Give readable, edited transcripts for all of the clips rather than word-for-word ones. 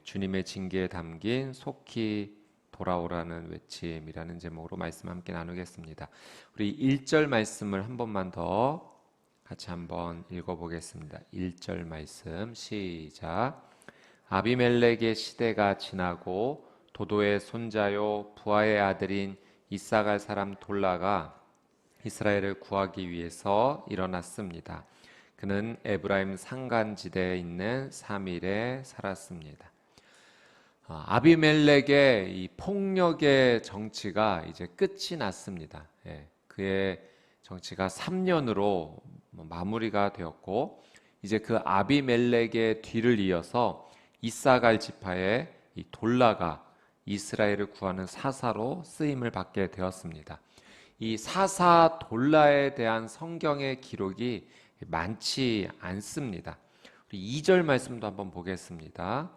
주님의 징계에 담긴 속히 돌아오라는 외침이라는 제목으로 말씀 함께 나누겠습니다. 우리 1절 말씀을 한 번만 더 같이 한번 읽어보겠습니다. 1절 말씀 시작. 아비멜렉의 시대가 지나고 도도의 손자요 부하의 아들인 이사갈 사람 돌라가 이스라엘을 구하기 위해서 일어났습니다. 그는 에브라임 산간지대에 있는 사밀에 살았습니다. 아비멜렉의 이 폭력의 정치가 이제 끝이 났습니다. 그의 정치가 3년으로 마무리가 되었고, 이제 그 아비멜렉의 뒤를 이어서 이사갈 지파의 이 돌라가 이스라엘을 구하는 사사로 쓰임을 받게 되었습니다. 이 사사 돌라에 대한 성경의 기록이 많지 않습니다. 우리 2절 말씀도 한번 보겠습니다.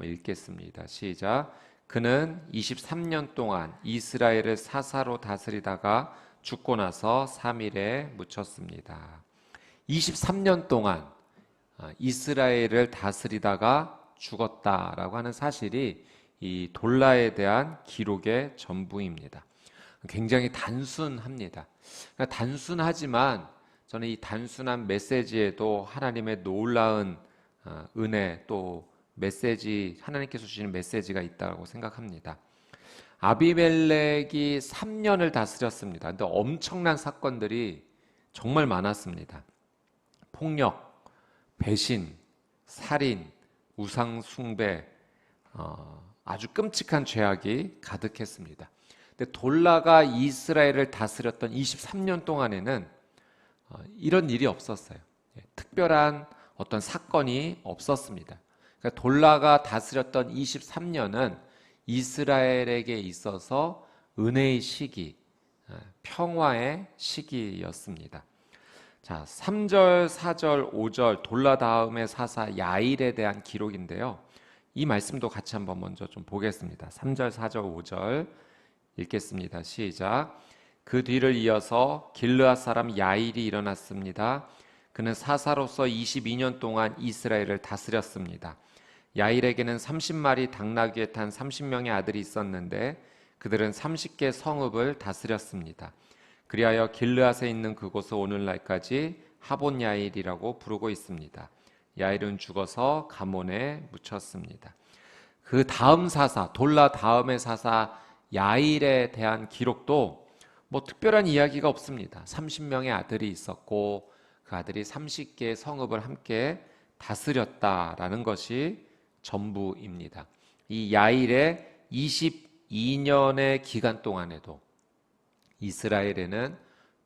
읽겠습니다. 시작. 그는 23년 동안 이스라엘을 사사로 다스리다가 죽고 나서 사밀에 묻혔습니다. 23년 동안 이스라엘을 다스리다가 죽었다라고 하는 사실이 이 돌라에 대한 기록의 전부입니다. 굉장히 단순합니다. 단순하지만 저는 이 단순한 메시지에도 하나님의 놀라운 은혜, 또 메시지, 하나님께서 주시는 메시지가 있다고 생각합니다. 아비멜렉이 3년을 다스렸습니다. 근데 엄청난 사건들이 정말 많았습니다. 폭력, 배신, 살인, 우상 숭배, 아주 끔찍한 죄악이 가득했습니다. 근데 돌라가 이스라엘을 다스렸던 23년 동안에는 이런 일이 없었어요. 특별한 어떤 사건이 없었습니다. 그러니까 돌라가 다스렸던 23년은 이스라엘에게 있어서 은혜의 시기, 평화의 시기였습니다. 자, 3절, 4절, 5절 돌라 다음의 사사 야일에 대한 기록인데요. 이 말씀도 같이 한번 먼저 좀 보겠습니다. 3절, 4절, 5절 읽겠습니다. 시작. 그 뒤를 이어서 길르앗 사람 야일이 일어났습니다. 그는 사사로서 22년 동안 이스라엘을 다스렸습니다. 야일에게는 30마리 당나귀에 탄 30명의 아들이 있었는데 그들은 30개 성읍을 다스렸습니다. 그리하여 길르앗에 있는 그곳을 오늘날까지 하본 야일이라고 부르고 있습니다. 야일은 죽어서 가몬에 묻혔습니다. 그 다음 사사, 돌라 다음의 사사 야일에 대한 기록도 특별한 이야기가 없습니다. 30명의 아들이 있었고 그 아들이 30개의 성읍을 함께 다스렸다라는 것이 전부입니다. 이 야일의 22년의 기간 동안에도 이스라엘에는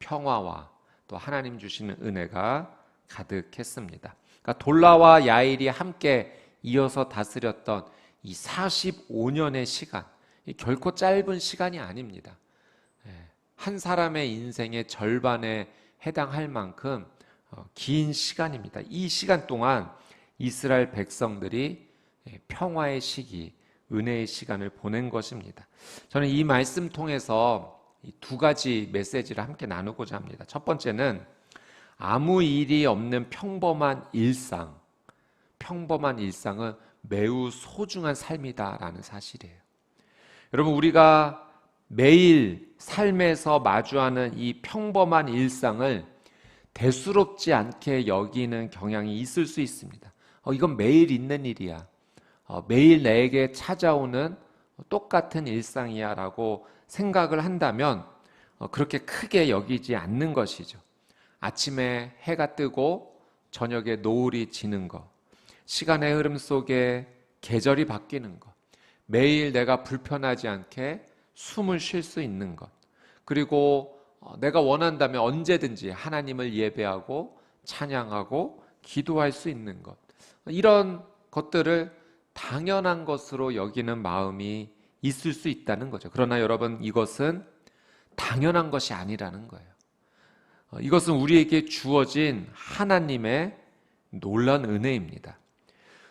평화와 또 하나님 주시는 은혜가 가득했습니다. 그러니까 돌라와 야일이 함께 이어서 다스렸던 이 45년의 시간, 결코 짧은 시간이 아닙니다. 한 사람의 인생의 절반에 해당할 만큼 긴 시간입니다. 이 시간 동안 이스라엘 백성들이 평화의 시기, 은혜의 시간을 보낸 것입니다. 저는 이 말씀 통해서 두 가지 메시지를 함께 나누고자 합니다. 첫 번째는 아무 일이 없는 평범한 일상, 평범한 일상은 매우 소중한 삶이다라는 사실이에요. 여러분, 우리가 매일 삶에서 마주하는 이 평범한 일상을 대수롭지 않게 여기는 경향이 있을 수 있습니다. 이건 매일 있는 일이야. 매일 내게 찾아오는 똑같은 일상이야 라고 생각을 한다면 그렇게 크게 여기지 않는 것이죠. 아침에 해가 뜨고 저녁에 노을이 지는 것, 시간의 흐름 속에 계절이 바뀌는 것, 매일 내가 불편하지 않게 숨을 쉴 수 있는 것, 그리고 내가 원한다면 언제든지 하나님을 예배하고 찬양하고 기도할 수 있는 것, 이런 것들을 당연한 것으로 여기는 마음이 있을 수 있다는 거죠. 그러나 여러분, 이것은 당연한 것이 아니라는 거예요. 이것은 우리에게 주어진 하나님의 놀라운 은혜입니다.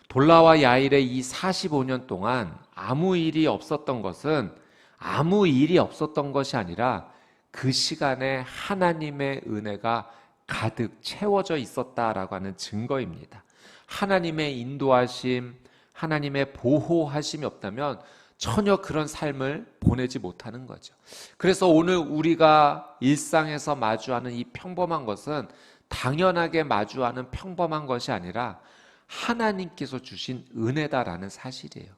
돌라와 야일의 이 45년 동안 아무 일이 없었던 것은 아무 일이 없었던 것이 아니라 그 시간에 하나님의 은혜가 가득 채워져 있었다라고 하는 증거입니다. 하나님의 인도하심, 하나님의 보호하심이 없다면 전혀 그런 삶을 보내지 못하는 거죠. 그래서 오늘 우리가 일상에서 마주하는 이 평범한 것은 당연하게 마주하는 평범한 것이 아니라 하나님께서 주신 은혜다라는 사실이에요.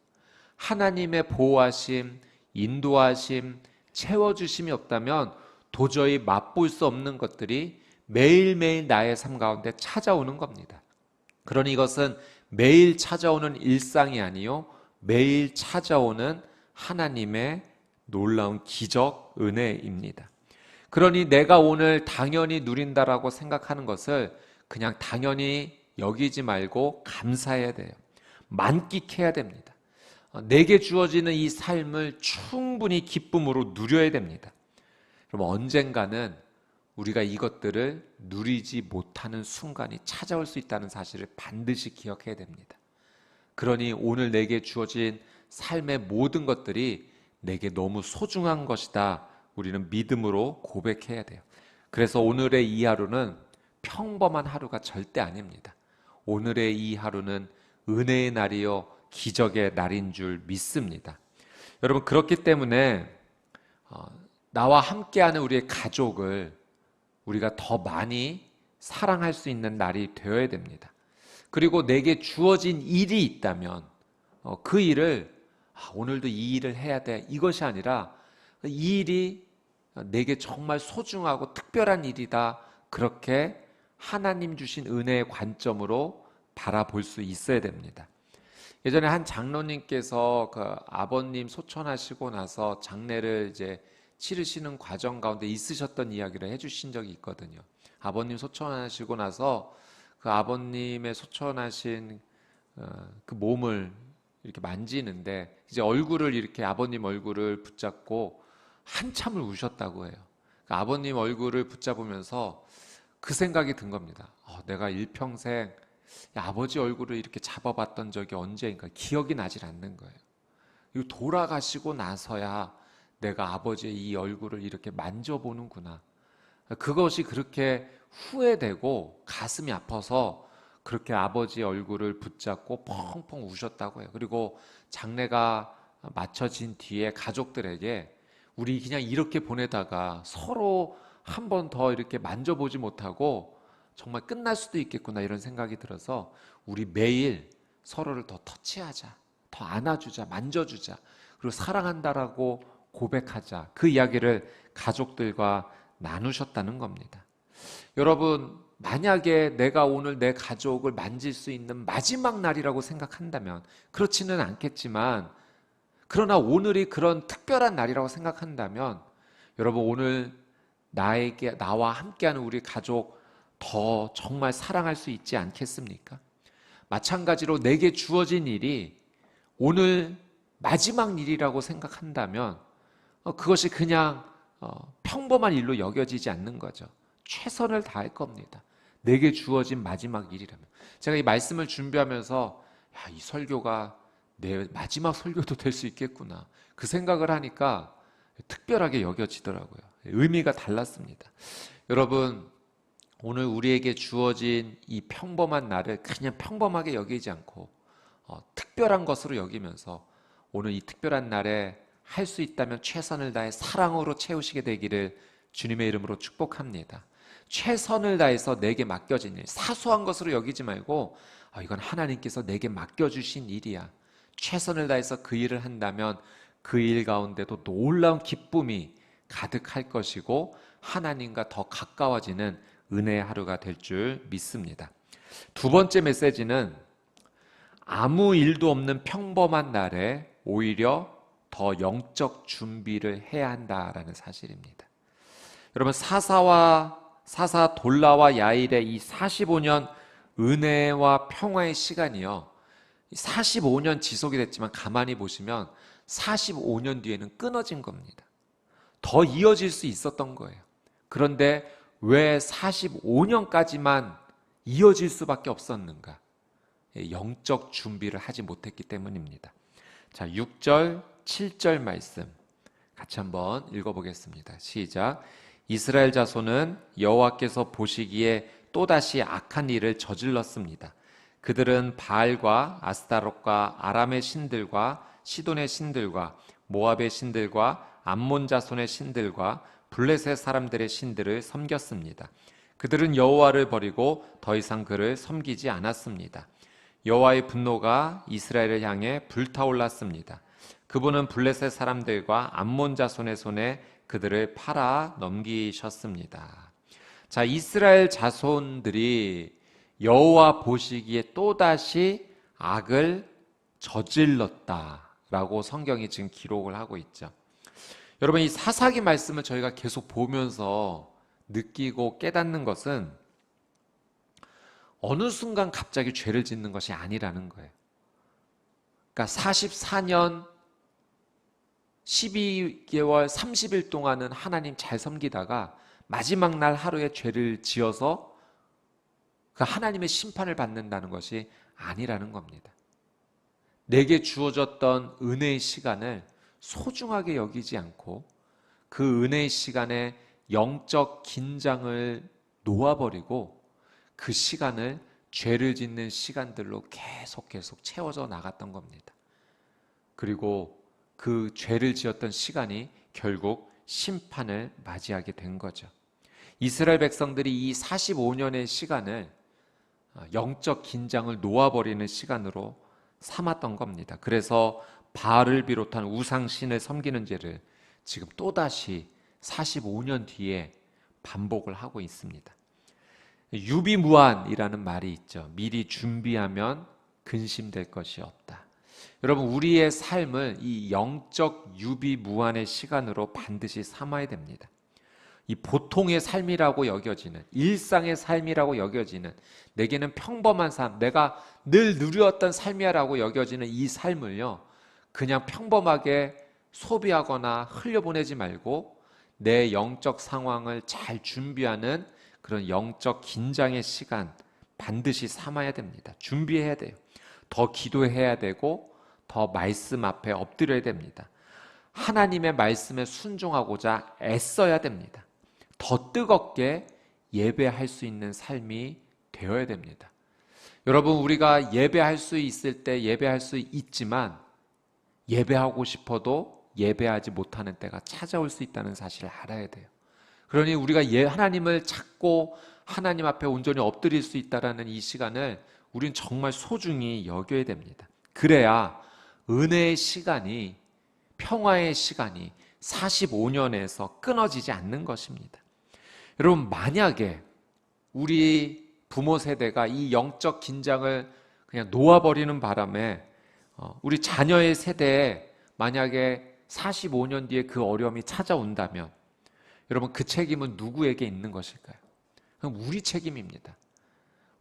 하나님의 보호하심, 인도하심, 채워주심이 없다면 도저히 맛볼 수 없는 것들이 매일매일 나의 삶 가운데 찾아오는 겁니다. 그러니 이것은 매일 찾아오는 일상이 아니요 매일 찾아오는 하나님의 놀라운 기적 은혜입니다. 그러니 내가 오늘 당연히 누린다라고 생각하는 것을 그냥 당연히 여기지 말고 감사해야 돼요. 만끽해야 됩니다. 내게 주어지는 이 삶을 충분히 기쁨으로 누려야 됩니다. 그럼 언젠가는 우리가 이것들을 누리지 못하는 순간이 찾아올 수 있다는 사실을 반드시 기억해야 됩니다. 그러니 오늘 내게 주어진 삶의 모든 것들이 내게 너무 소중한 것이다. 우리는 믿음으로 고백해야 돼요. 그래서 오늘의 이 하루는 평범한 하루가 절대 아닙니다. 오늘의 이 하루는 은혜의 날이요 기적의 날인 줄 믿습니다. 여러분 그렇기 때문에 나와 함께하는 우리의 가족을 우리가 더 많이 사랑할 수 있는 날이 되어야 됩니다. 그리고 내게 주어진 일이 있다면 그 일을 오늘도 이 일을 해야 돼 이것이 아니라 이 일이 내게 정말 소중하고 특별한 일이다 그렇게 하나님 주신 은혜의 관점으로 바라볼 수 있어야 됩니다. 예전에 한 장로님께서 그 아버님 소천하시고 나서 장례를 이제 치르시는 과정 가운데 있으셨던 이야기를 해주신 적이 있거든요. 아버님 소천하시고 나서 그 아버님의 소천하신 그 몸을 이렇게 만지는데 이제 얼굴을 이렇게 아버님 얼굴을 붙잡고 한참을 우셨다고 해요. 그러니까 아버님 얼굴을 붙잡으면서 그 생각이 든 겁니다. 내가 일평생 아버지 얼굴을 이렇게 잡아봤던 적이 언제인가 기억이 나질 않는 거예요. 이거 돌아가시고 나서야 내가 아버지의 이 얼굴을 이렇게 만져보는구나. 그것이 그렇게 후회되고 가슴이 아파서 그렇게 아버지의 얼굴을 붙잡고 펑펑 우셨다고 해요. 그리고 장례가 마쳐진 뒤에 가족들에게 우리 그냥 이렇게 보내다가 서로 한 번 더 이렇게 만져보지 못하고 정말 끝날 수도 있겠구나 이런 생각이 들어서 우리 매일 서로를 더 터치하자, 더 안아주자, 만져주자, 그리고 사랑한다라고 고백하자. 그 이야기를 가족들과 나누셨다는 겁니다. 여러분, 만약에 내가 오늘 내 가족을 만질 수 있는 마지막 날이라고 생각한다면 그렇지는 않겠지만 그러나 오늘이 그런 특별한 날이라고 생각한다면 여러분 오늘 나와 함께하는 우리 가족 더 정말 사랑할 수 있지 않겠습니까? 마찬가지로 내게 주어진 일이 오늘 마지막 일이라고 생각한다면 그것이 그냥 평범한 일로 여겨지지 않는 거죠. 최선을 다할 겁니다. 내게 주어진 마지막 일이라면. 제가 이 말씀을 준비하면서 이 설교가 내 마지막 설교도 될 수 있겠구나 그 생각을 하니까 특별하게 여겨지더라고요. 의미가 달랐습니다. 여러분 오늘 우리에게 주어진 이 평범한 날을 그냥 평범하게 여기지 않고 특별한 것으로 여기면서 오늘 이 특별한 날에 할 수 있다면 최선을 다해 사랑으로 채우시게 되기를 주님의 이름으로 축복합니다. 최선을 다해서 내게 맡겨진 일, 사소한 것으로 여기지 말고 이건 하나님께서 내게 맡겨주신 일이야. 최선을 다해서 그 일을 한다면 그 일 가운데도 놀라운 기쁨이 가득할 것이고 하나님과 더 가까워지는 은혜의 하루가 될 줄 믿습니다. 두 번째 메시지는 아무 일도 없는 평범한 날에 오히려 더 영적 준비를 해야 한다라는 사실입니다. 여러분 사사 돌라와 야일의 이 45년 은혜와 평화의 시간이요 45년 지속이 됐지만 가만히 보시면 45년 뒤에는 끊어진 겁니다. 더 이어질 수 있었던 거예요. 그런데 왜 45년까지만 이어질 수밖에 없었는가? 영적 준비를 하지 못했기 때문입니다. 자, 6절, 7절 말씀 같이 한번 읽어보겠습니다. 시작. 이스라엘 자손은 여호와께서 보시기에 또다시 악한 일을 저질렀습니다. 그들은 바알과 아스타롯과 아람의 신들과 시돈의 신들과 모압의 신들과 암몬 자손의 신들과 블레셋 사람들의 신들을 섬겼습니다. 그들은 여호와를 버리고 더 이상 그를 섬기지 않았습니다. 여호와의 분노가 이스라엘을 향해 불타올랐습니다. 그분은 블레셋 사람들과 암몬 자손의 손에 그들을 팔아 넘기셨습니다. 자, 이스라엘 자손들이 여호와 보시기에 또다시 악을 저질렀다라고 성경이 지금 기록을 하고 있죠. 여러분, 이 사사기 말씀을 저희가 계속 보면서 느끼고 깨닫는 것은 어느 순간 갑자기 죄를 짓는 것이 아니라는 거예요. 그러니까 44년 12개월 30일 동안은 하나님 잘 섬기다가 마지막 날 하루에 죄를 지어서 그 하나님의 심판을 받는다는 것이 아니라는 겁니다. 내게 주어졌던 은혜의 시간을 소중하게 여기지 않고 그 은혜의 시간에 영적 긴장을 놓아버리고 그 시간을 죄를 짓는 시간들로 계속 채워져 나갔던 겁니다. 그리고 그 죄를 지었던 시간이 결국 심판을 맞이하게 된 거죠. 이스라엘 백성들이 이 45년의 시간을 영적 긴장을 놓아버리는 시간으로 삼았던 겁니다. 그래서 바알을 비롯한 우상신을 섬기는 죄를 지금 또다시 45년 뒤에 반복을 하고 있습니다. 유비무환이라는 말이 있죠. 미리 준비하면 근심될 것이 없다. 여러분, 우리의 삶을 이 영적 유비무환의 시간으로 반드시 삼아야 됩니다. 이 보통의 삶이라고 여겨지는, 일상의 삶이라고 여겨지는, 내게는 평범한 삶, 내가 늘 누렸던 삶이야라고 여겨지는 이 삶을요, 그냥 평범하게 소비하거나 흘려보내지 말고 내 영적 상황을 잘 준비하는 그런 영적 긴장의 시간 반드시 삼아야 됩니다. 준비해야 돼요. 더 기도해야 되고 더 말씀 앞에 엎드려야 됩니다. 하나님의 말씀에 순종하고자 애써야 됩니다. 더 뜨겁게 예배할 수 있는 삶이 되어야 됩니다. 여러분, 우리가 예배할 수 있을 때 예배할 수 있지만 예배하고 싶어도 예배하지 못하는 때가 찾아올 수 있다는 사실을 알아야 돼요. 그러니 우리가 하나님을 찾고 하나님 앞에 온전히 엎드릴 수 있다는 이 시간을 우리는 정말 소중히 여겨야 됩니다. 그래야 은혜의 시간이, 평화의 시간이 45년에서 끊어지지 않는 것입니다. 여러분, 만약에 우리 부모 세대가 이 영적 긴장을 그냥 놓아버리는 바람에 우리 자녀의 세대에 만약에 45년 뒤에 그 어려움이 찾아온다면 여러분, 그 책임은 누구에게 있는 것일까요? 그럼 우리 책임입니다.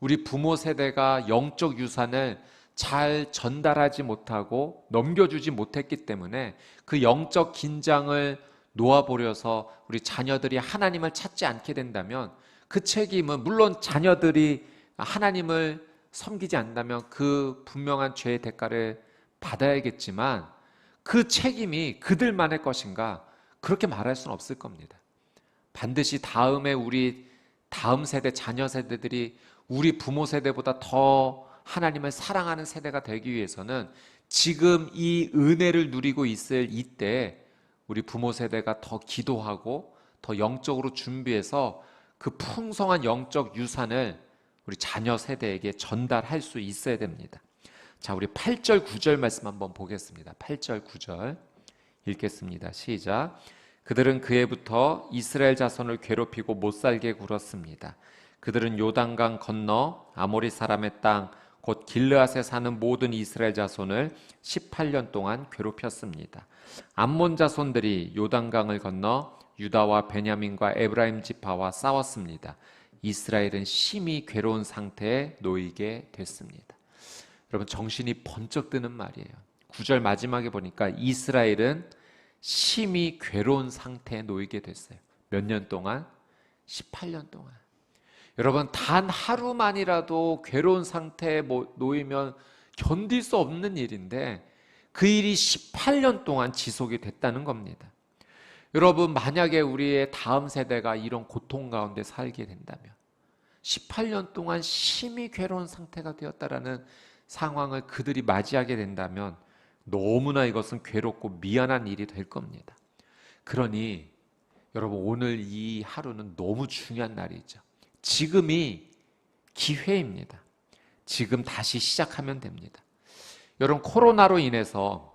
우리 부모 세대가 영적 유산을 잘 전달하지 못하고 넘겨주지 못했기 때문에 그 영적 긴장을 놓아버려서 우리 자녀들이 하나님을 찾지 않게 된다면 그 책임은, 물론 자녀들이 하나님을 섬기지 않는다면 그 분명한 죄의 대가를 받아야겠지만 그 책임이 그들만의 것인가? 그렇게 말할 수는 없을 겁니다. 반드시 다음에 우리 다음 세대, 자녀 세대들이 우리 부모 세대보다 더 하나님을 사랑하는 세대가 되기 위해서는 지금 이 은혜를 누리고 있을 이때 우리 부모 세대가 더 기도하고 더 영적으로 준비해서 그 풍성한 영적 유산을 우리 자녀 세대에게 전달할 수 있어야 됩니다. 자, 우리 8절 9절 말씀 한번 보겠습니다. 8절 9절 읽겠습니다. 시작. 그들은 그해부터 이스라엘 자손을 괴롭히고 못살게 굴었습니다. 그들은 요단강 건너 아모리 사람의 땅 곧 길르앗에 사는 모든 이스라엘 자손을 18년 동안 괴롭혔습니다. 암몬 자손들이 요단강을 건너 유다와 베냐민과 에브라임 지파와 싸웠습니다. 이스라엘은 심히 괴로운 상태에 놓이게 됐습니다. 여러분, 정신이 번쩍 드는 말이에요. 9절 마지막에 보니까 이스라엘은 심히 괴로운 상태에 놓이게 됐어요. 몇 년 동안? 18년 동안. 여러분, 단 하루만이라도 괴로운 상태에 놓이면 견딜 수 없는 일인데 그 일이 18년 동안 지속이 됐다는 겁니다. 여러분, 만약에 우리의 다음 세대가 이런 고통 가운데 살게 된다면, 18년 동안 심히 괴로운 상태가 되었다라는 상황을 그들이 맞이하게 된다면 너무나 이것은 괴롭고 미안한 일이 될 겁니다. 그러니 여러분, 오늘 이 하루는 너무 중요한 날이죠. 지금이 기회입니다. 지금 다시 시작하면 됩니다. 여러분, 코로나로 인해서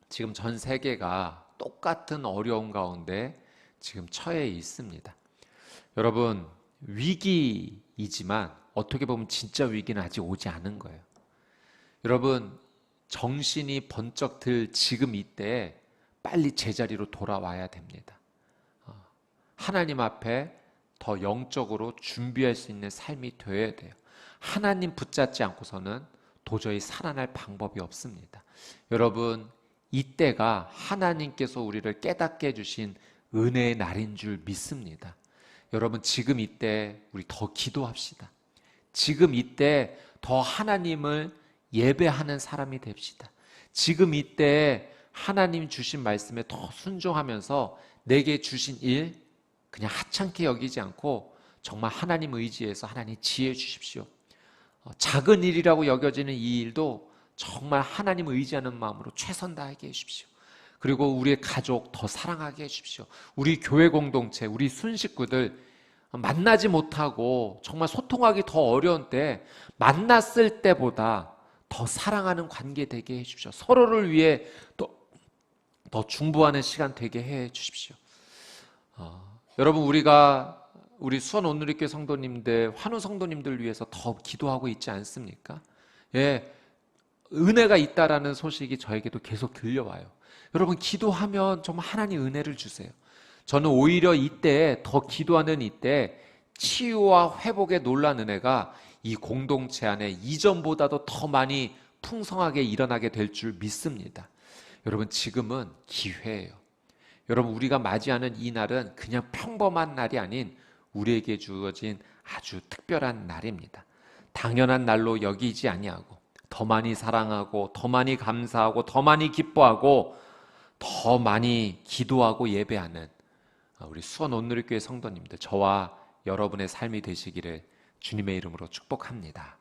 지금 전 세계가 똑같은 어려움 가운데 지금 처해 있습니다. 여러분, 위기이지만 어떻게 보면 진짜 위기는 아직 오지 않은 거예요. 여러분, 정신이 번쩍 들 지금 이때에 빨리 제자리로 돌아와야 됩니다. 하나님 앞에 더 영적으로 준비할 수 있는 삶이 되어야 돼요. 하나님 붙잡지 않고서는 도저히 살아날 방법이 없습니다. 여러분, 이때가 하나님께서 우리를 깨닫게 해주신 은혜의 날인 줄 믿습니다. 여러분, 지금 이때 우리 더 기도합시다. 지금 이때 더 하나님을 예배하는 사람이 됩시다. 지금 이때 하나님 주신 말씀에 더 순종하면서 내게 주신 일 그냥 하찮게 여기지 않고 정말 하나님 의지해서 하나님 지혜 주십시오. 작은 일이라고 여겨지는 이 일도 정말 하나님 의지하는 마음으로 최선 다하게 해주십시오. 그리고 우리의 가족 더 사랑하게 해주십시오. 우리 교회 공동체, 우리 순식구들 만나지 못하고 정말 소통하기 더 어려운 때 만났을 때보다 더 사랑하는 관계 되게 해주십시오. 서로를 위해 더 중보하는 시간 되게 해주십시오. 여러분, 우리 수원 온누리교회 성도님들, 환우 성도님들 위해서 더 기도하고 있지 않습니까? 예, 은혜가 있다라는 소식이 저에게도 계속 들려와요. 여러분, 기도하면 정말 하나님 은혜를 주세요. 저는 오히려 이때 더 기도하는 이때 치유와 회복의 놀라운 은혜가 이 공동체 안에 이전보다도 더 많이 풍성하게 일어나게 될 줄 믿습니다. 여러분, 지금은 기회예요. 여러분, 우리가 맞이하는 이 날은 그냥 평범한 날이 아닌 우리에게 주어진 아주 특별한 날입니다. 당연한 날로 여기지 아니하고 더 많이 사랑하고 더 많이 감사하고 더 많이 기뻐하고 더 많이 기도하고 예배하는 우리 수원 온누리교회 성도님들, 저와 여러분의 삶이 되시기를 주님의 이름으로 축복합니다.